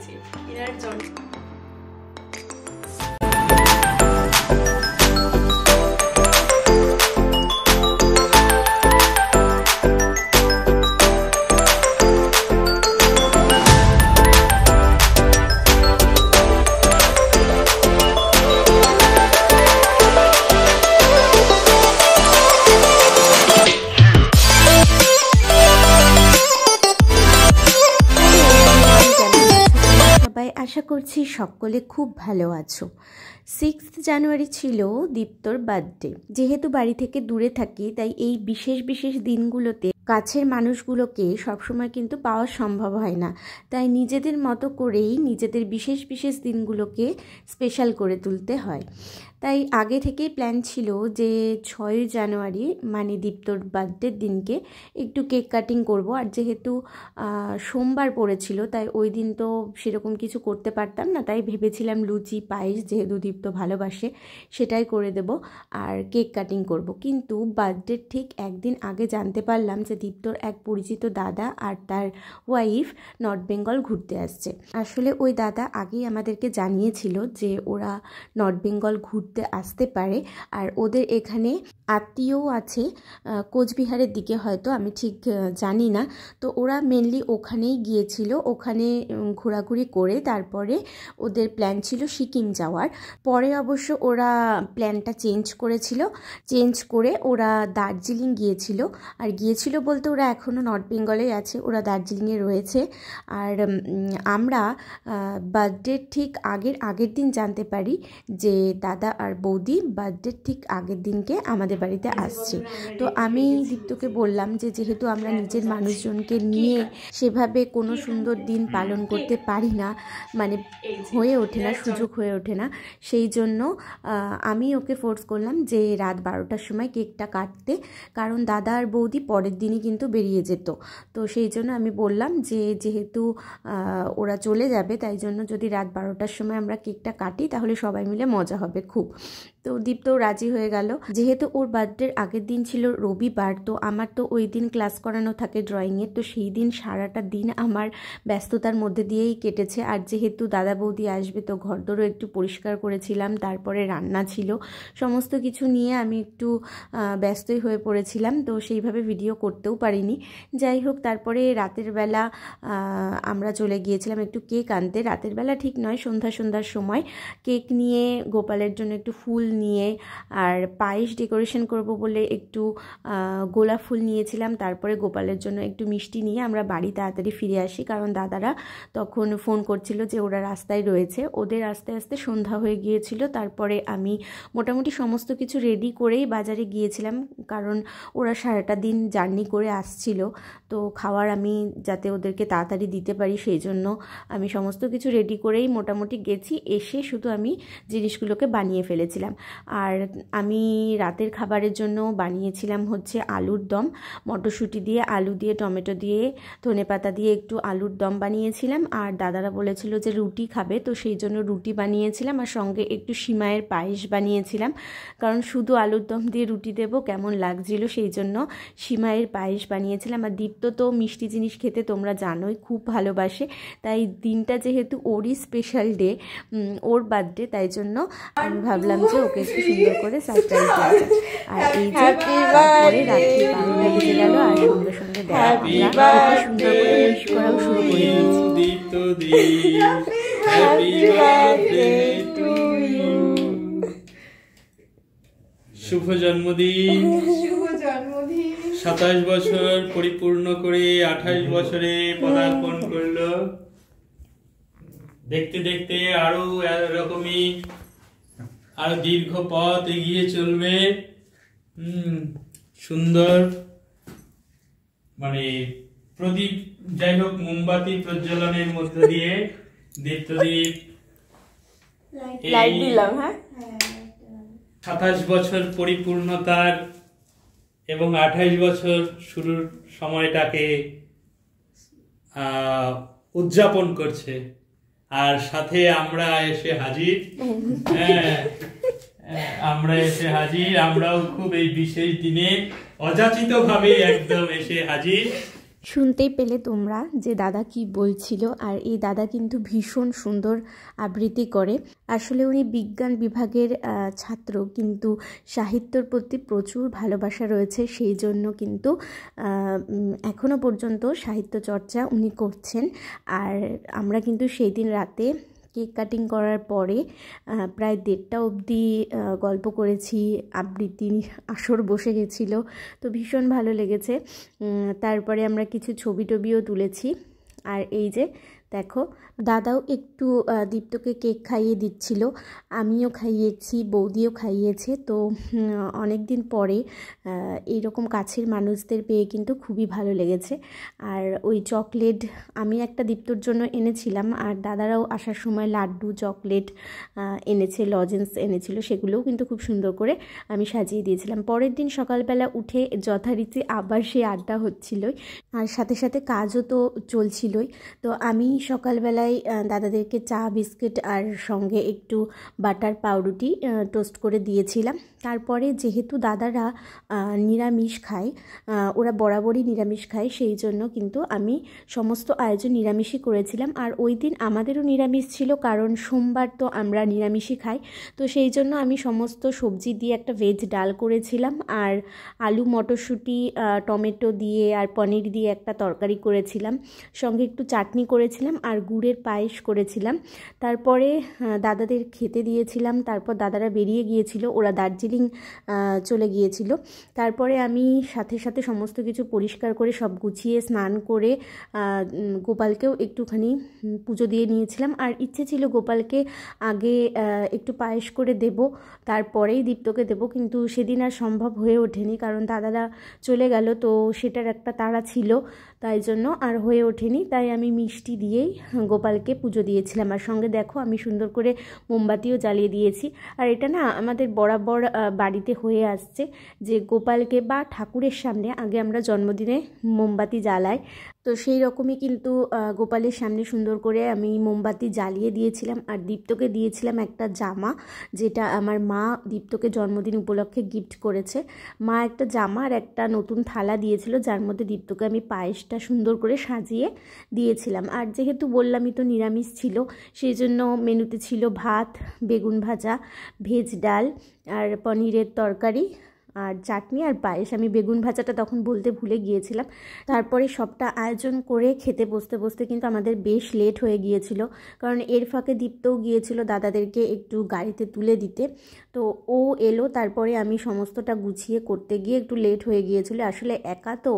লাগছে এনার জন্য। আশা করছি সকলে খুব ভালো আছো। 6 জানুয়ারি ছিল দীপ্তর বার্থডে। যেহেতু বাড়ি থেকে দূরে থাকি তাই এই বিশেষ বিশেষ দিনগুলোতে কাছের মানুষগুলোকে সবসময় কিন্তু পাওয়া সম্ভব হয় না, তাই নিজেদের মতো করেই নিজেদের বিশেষ বিশেষ দিনগুলোকে স্পেশাল করে তুলতে হয়। তাই আগে থেকেই প্ল্যান ছিল যে 6 জানুয়ারি মানে দীপ্তর বার্থডের দিনকে একটু কেক কাটিং করব। আর যেহেতু সোমবার পড়েছিল তাই ওই দিন তো সেরকম কিছু করতে পারতাম না, তাই ভেবেছিলাম লুচি পায়েস যেহেতু দীপ্ত ভালোবাসে সেটাই করে দেব আর কেক কাটিং করব। কিন্তু বার্থডের ঠিক একদিন আগে জানতে পারলাম যে দীপ্তর এক পরিচিত দাদা আর তার ওয়াইফ নর্থ বেঙ্গল ঘুরতে আসছে। আসলে ওই দাদা আগেই আমাদেরকে জানিয়েছিল যে ওরা নর্থ বেঙ্গল ঘুরতে আসতে পারে আর ওদের এখানে আত্মীয়ও আছে কোচবিহারের দিকে, হয়তো আমি ঠিক জানি না। তো ওরা মেনলি ওখানেই গিয়েছিল, ওখানে ঘোরাঘুরি করে তারপরে ওদের প্ল্যান ছিল সিকিম যাওয়ার। পরে অবশ্য ওরা প্ল্যানটা চেঞ্জ করেছিল, চেঞ্জ করে ওরা দার্জিলিং গিয়েছিল। আর গিয়েছিল বলতে ওরা এখনও নর্থ বেঙ্গলেই আছে, ওরা দার্জিলিংয়ে রয়েছে। আর আমরা বার্থডের ঠিক আগের দিন জানতে পারি যে দাদা আর বৌদি বার্থডের ঠিক আগের দিনকে আমাদের বাড়িতে আসছে। তো আমি দীপ্তকে বললাম যে যেহেতু আমরা নিজের মানুষজনকে নিয়ে সেভাবে কোনো সুন্দর দিন পালন করতে পারি না, মানে হয়ে ওঠে না, সুযোগ হয়ে ওঠে না, সেই জন্য আমি ওকে ফোর্স করলাম যে রাত 12টার সময় কেকটা কাটতে, কারণ দাদা আর বৌদি পরের দিনই কিন্তু বেরিয়ে যেত। তো সেই জন্য আমি বললাম যে যেহেতু ওরা চলে যাবে তাই জন্য যদি রাত 12টার সময় আমরা কেকটা কাটি তাহলে সবাই মিলে মজা হবে খুব। তো দীপ্তও রাজি হয়ে গেল। যেহেতু ওর বার্থডের আগের দিন ছিল রবিবার, তো আমার তো ওই দিন ক্লাস করানো থাকে ড্রয়িংয়ের, তো সেই দিন সারাটা দিন আমার ব্যস্ততার মধ্যে দিয়েই কেটেছে। আর যেহেতু দাদা বৌদি আসবে তো ঘরদোরও একটু পরিষ্কার করেছিলাম, তারপরে রান্না ছিল, সমস্ত কিছু নিয়ে আমি একটু ব্যস্তই হয়ে পড়েছিলাম, তো সেইভাবে ভিডিও করতেও পারিনি। যাই হোক, তারপরে রাতের বেলা আমরা চলে গিয়েছিলাম একটু কেক আনতে। রাতের বেলা ঠিক নয়, সন্ধ্যার সময় কেক নিয়ে, গোপালের জন্য একটু ফুল নিয়ে, আর পায়েস ডেকোরেশন করব বলে একটু গোলাপ ফুল নিয়েছিলাম। তারপরে গোপালের জন্য একটু মিষ্টি নিয়ে আমরা বাড়ি তাড়াতাড়ি ফিরে আসি, কারণ দাদারা তখন ফোন করছিল যে ওরা রাস্তায় রয়েছে। ওদের আস্তে আস্তে সন্ধ্যা হয়ে গিয়েছিল। তারপরে আমি মোটামুটি সমস্ত কিছু রেডি করেই বাজারে গিয়েছিলাম, কারণ ওরা সারাটা দিন জার্নি করে আসছিল, তো খাবার আমি যাতে ওদেরকে তাড়াতাড়ি দিতে পারি সেই জন্য আমি সমস্ত কিছু রেডি করেই মোটামুটি গেছি। এসে শুধু আমি জিনিসগুলোকে বানিয়ে ফেলেছিলাম। আর আমি রাতের খাবারের জন্য বানিয়েছিলাম হচ্ছে আলুর দম, মটরশুঁটি দিয়ে, আলু দিয়ে, টমেটো দিয়ে, ধনেপাতা দিয়ে একটু আলুর দম বানিয়েছিলাম। আর দাদারা বলেছিল যে রুটি খাবে, তো সেই জন্য রুটি বানিয়েছিলাম, আর সঙ্গে একটু সিমাইয়ের পায়েস বানিয়েছিলাম, কারণ শুধু আলুর দম দিয়ে রুটি দেবো কেমন লাগছিল, সেই জন্য সিমাইয়ের পায়েস বানিয়েছিলাম। আর দীপ্ত তো মিষ্টি জিনিস খেতে তোমরা জানোই খুব ভালোবাসে, তাই দিনটা যেহেতু ওরই স্পেশাল ডে, ওর বার্থডে, তাই জন্য আমি ভাবলাম যে ওকে একটু সুন্দর করে সারপ্রাইজ দেওয়া যায়। আর এই যে তারপরে রাত্রি 12টা বেজে গেল আর সঙ্গে সঙ্গে আমরা ওকে সুন্দর করে উইশ করাও শুরু করে দিয়েছি। শুভ জন্মদিন, 27 বছর পরিপূর্ণ করে 28 বছরে পদার্পণ করলো। দেখতে দেখতে আরো এরকমই আরো দীর্ঘ পথ এগিয়ে চলবে। সুন্দর মানে প্রদীপ, যাই হোক মোমবাতি প্রজ্বলনের মধ্য দিয়ে দীপ্তদীপ লাইট দিলাম। হ্যাঁ, 27 বছর পরিপূর্ণতার এবং 28 বছর শুরুর সময়টাকে উদযাপন করছে। আর সাথে আমরা এসে হাজির, আমরাও খুব এই বিশেষ দিনে অযাচিত ভাবে একদম এসে হাজির। শুনতেই পেলে তোমরা যে দাদা কি বলছিল। আর এই দাদা কিন্তু ভীষণ সুন্দর আবৃত্তি করে। আসলে উনি বিজ্ঞান বিভাগের ছাত্র, কিন্তু সাহিত্যর প্রতি প্রচুর ভালোবাসা রয়েছে, সেই জন্য কিন্তু এখনও পর্যন্ত সাহিত্য চর্চা উনি করছেন। আর আমরা কিন্তু সেই দিন রাতে কেক কাটিং করার পরে প্রায় 1:30টা অবধি গল্প করেছি, আবৃত্তি আসর বসে গেছিলো, তো ভীষণ ভালো লেগেছে। তারপরে আমরা কিছু ছবি টবিও তুলেছি। আর এই যে দেখো, দাদাও একটু দীপ্তকে কেক খাইয়ে দিচ্ছিল, আমিও খাইয়েছি, বৌদিও খাইয়েছে। তো অনেক দিন পরে এইরকম কাছের মানুষদের পেয়ে কিন্তু খুবই ভালো লেগেছে। আর ওই চকলেট আমি একটা দীপ্তর জন্য এনেছিলাম, আর দাদারাও আসার সময় লাড্ডু, চকলেট এনেছে, লজেন্স এনেছিল, সেগুলোও কিন্তু খুব সুন্দর করে আমি সাজিয়ে দিয়েছিলাম। পরের দিন সকালবেলা উঠে যথারীতি আবার সেই আড্ডা হচ্ছিলই, আর সাথে সাথে কাজও তো চলছিলই। তো আমি সকালবেলায় দাদাদেরকে চা, বিস্কিট আর সঙ্গে একটু বাটার পাউরুটি টোস্ট করে দিয়েছিলাম। তারপরে যেহেতু দাদারা নিরামিষ খায়, ওরা বরাবরই নিরামিষ খায়, সেই জন্য কিন্তু আমি সমস্ত আয়োজন নিরামিষই করেছিলাম। আর ওই দিন আমাদেরও নিরামিষ ছিল, কারণ সোমবার তো আমরা নিরামিষই খাই। তো সেই জন্য আমি সমস্ত সবজি দিয়ে একটা ভেজ ডাল করেছিলাম, আর আলু, মটরশুঁটি, টমেটো দিয়ে আর পনির দিয়ে একটা তরকারি করেছিলাম, সঙ্গে একটু চাটনি করেছিলাম, আর গুড়ের পায়েস করেছিলাম। তারপরে দাদাদের খেতে দিয়েছিলাম। তারপর দাদারা বেরিয়ে গিয়েছিল, ওরা দার্জিলিং চলে গিয়েছিল। তারপরে আমি সাথে সাথে সমস্ত কিছু পরিষ্কার করে সব গুছিয়ে স্নান করে গোপালকেও একটুখানি পুজো দিয়ে নিয়েছিলাম। আর ইচ্ছে ছিল গোপালকে আগে একটু পায়েস করে দেব, তারপরেই দীপ্তকে দেব, কিন্তু সেদিন আর সম্ভব হয়ে ওঠেনি, কারণ দাদারা চলে গেল, তো সেটার একটা তাড়া ছিল, তাই জন্য আর হয়ে ওঠেনি। তাই আমি মিষ্টি দিয়েই গোপালকে পুজো দিয়েছিলাম। আর সঙ্গে দেখো আমি সুন্দর করে মোমবাতিও জ্বালিয়ে দিয়েছি। আর এটা না আমাদের বরাবর বাড়িতে হয়ে আসছে যে গোপালকে বা ঠাকুরের সামনে আগে আমরা জন্মদিনে মোমবাতি জ্বালাই। তো সেই রকমই কিন্তু গোপালের সামনে সুন্দর করে আমি মোমবাতি জ্বালিয়ে দিয়েছিলাম। আর দীপ্তকে দিয়েছিলাম একটা জামা, যেটা আমার মা দীপ্তকে জন্মদিন উপলক্ষে গিফট করেছে। মা একটা জামা আর একটা নতুন থালা দিয়েছিল, যার মধ্যে দীপ্তকে আমি পায়েসটা সুন্দর করে সাজিয়ে দিয়েছিলাম। আর যেহেতু বললামই তো নিরামিষ ছিল, সেই জন্য মেনুতে ছিল ভাত, বেগুন ভাজা, ভেজ ডাল আর পনিরের তরকারি আর চাটনি আর পায়েস। আমি বেগুন ভাজাটা তখন বলতে ভুলে গিয়েছিলাম। তারপরে সবটা আয়োজন করে খেতে বসতে বসতে কিন্তু আমাদের বেশ লেট হয়ে গিয়েছিল, কারণ এর ফাঁকে দীপ্তও গিয়েছিল দাদাদেরকে একটু গাড়িতে তুলে দিতে। তো ও এলো, তারপরে আমি সমস্তটা গুছিয়ে করতে গিয়ে একটু লেট হয়ে গিয়েছিল। আসলে একা তো,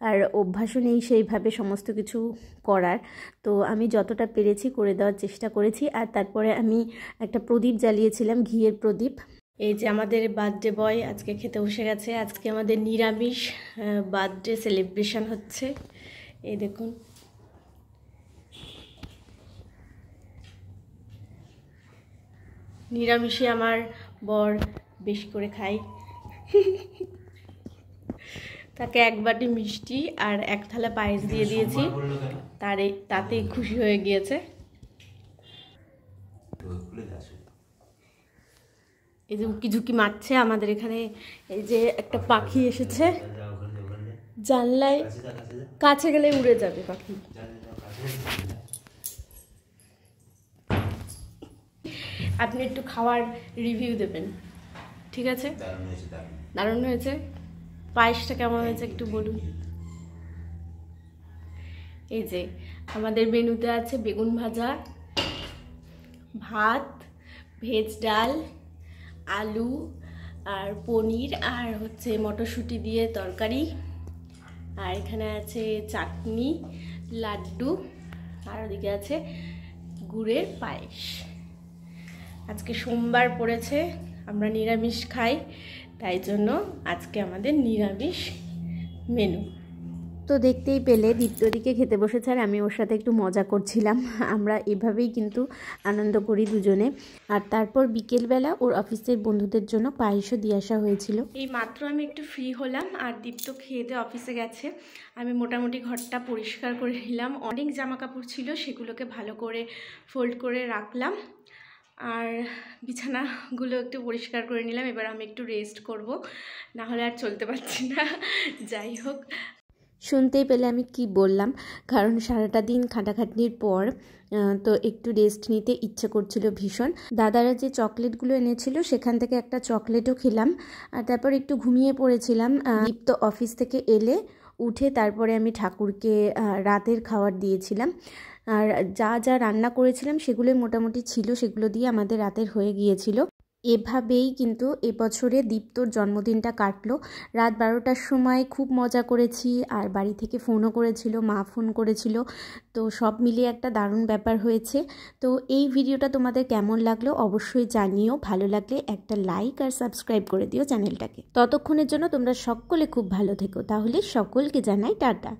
আর অভ্যাসও নেই সেইভাবে সমস্ত কিছু করার, তো আমি যতটা পেরেছি করে দেওয়ার চেষ্টা করেছি। আর তারপরে আমি একটা প্রদীপ জ্বালিয়েছিলাম, ঘিয়ের প্রদীপ। এই যে আমাদের বার্থডে বয় আজকে খেতে বসে গেছে। আজকে আমাদের নিরামিষ বার্থডে সেলিব্রেশন হচ্ছে, এই দেখুন। নিরামিষে আমার বর বেশি করে খাই, তাকে এক বাটি মিষ্টি আর এক থালা পায়েস দিয়ে দিয়েছি, তাতেই খুশি হয়ে গিয়েছে। এই যে উকি ঝুঁকি মারছে আমাদের এখানে। এই যে একটা পাখি এসেছে, জানলায় কাছে গেলে উড়ে যাবে পাখি। আপনি একটু খাওয়ার রিভিউ দেবেন, ঠিক আছে? দারুণ হয়েছে। পায়েসটা কেমন হয়েছে একটু বলুন। এই যে আমাদের মেনুতে আছে বেগুন ভাজা, ভাত, ভেজ ডাল, আলু আর পনির আর হচ্ছে মটরশুঁটি দিয়ে তরকারি, আর এখানে আছে চাটনি, লাড্ডু, আর ওদিকে আছে গুড়ের পায়েস। আজকে সোমবার পড়েছে, আমরা নিরামিষ খাই, তাই জন্য আজকে আমাদের নিরামিষ মেনু। তো দেখতেই পেলে দীপ্তদিকে খেতে বসেছে, আর আমি ওর সাথে একটু মজা করছিলাম। আমরা এভাবেই কিন্তু আনন্দ করি দুজনে। আর তারপর বিকেলবেলা ওর অফিসের বন্ধুদের জন্য পায়েসও দিয়ে আসা হয়েছিল। এই মাত্র আমি একটু ফ্রি হলাম, আর দীপ্ত খেয়ে দিয়ে অফিসে গেছে। আমি মোটামুটি ঘরটা পরিষ্কার করে নিলাম, অনেক জামা কাপড় ছিল, সেগুলোকে ভালো করে ফোল্ড করে রাখলাম, আর বিছানাগুলো একটু পরিষ্কার করে নিলাম। এবার আমি একটু রেস্ট করব, না হলে আর চলতে পারছি না। যাই হোক, শুনতেই পেলে আমি কি বললাম, কারণ সারাটা দিন খাটাখাটনির পর তো একটু রেস্ট নিতে ইচ্ছে করছিল ভীষণ। দাদারা যে চকলেটগুলো এনেছিল সেখান থেকে একটা চকলেটও খেলাম, আর তারপর একটু ঘুমিয়ে পড়েছিলাম। দীপ্ত অফিস থেকে এলে উঠে তারপরে আমি ঠাকুরকে রাতের খাবার দিয়েছিলাম, আর যা যা রান্না করেছিলাম সেগুলোই মোটামুটি ছিল, সেগুলো দিয়ে আমাদের রাতের হয়ে গিয়েছিল। এভাবেই কিন্তু এবছরে দীপ্তর জন্মদিনটা কাটলো। রাত 12টার সময় খুব মজা করেছি, আর বাড়ি থেকে ফোনও করেছিল, মা ফোন করেছিল, তো সব মিলিয়ে একটা দারুণ ব্যাপার হয়েছে। তো এই ভিডিওটা তোমাদের কেমন লাগলো অবশ্যই জানিও, ভালো লাগলে একটা লাইক আর সাবস্ক্রাইব করে দিও চ্যানেলটাকে। ততক্ষণের জন্য তোমরা সকলে খুব ভালো থেকো, তাহলে সকলকে জানাই টাটা।